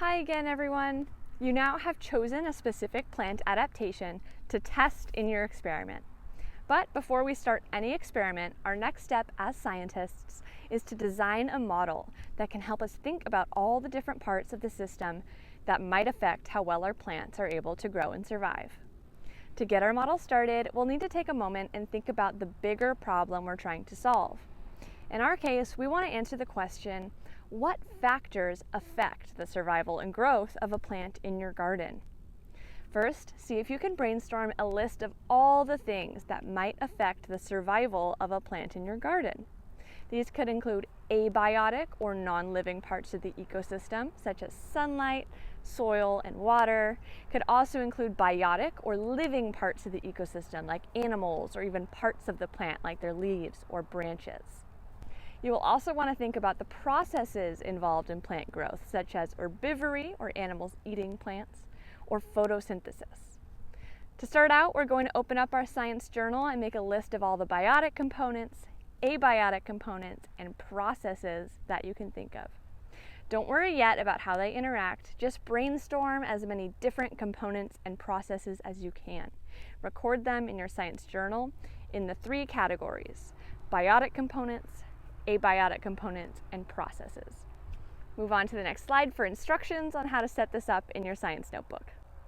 Hi again, everyone. You now have chosen a specific plant adaptation to test in your experiment. But before we start any experiment, our next step as scientists is to design a model that can help us think about all the different parts of the system that might affect how well our plants are able to grow and survive. To get our model started, we'll need to take a moment and think about the bigger problem we're trying to solve. In our case, we want to answer the question, what factors affect the survival and growth of a plant in your garden? First, see if you can brainstorm a list of all the things that might affect the survival of a plant in your garden. These could include abiotic or non-living parts of the ecosystem, such as sunlight, soil, and water. It could also include biotic or living parts of the ecosystem, like animals or even parts of the plant, like their leaves or branches. You will also want to think about the processes involved in plant growth, such as herbivory, or animals eating plants, or photosynthesis. To start out, we're going to open up our science journal and make a list of all the biotic components, abiotic components, and processes that you can think of. Don't worry yet about how they interact, just brainstorm as many different components and processes as you can. Record them in your science journal in the 3 categories: biotic components, abiotic components, and processes. Move on to the next slide for instructions on how to set this up in your science notebook.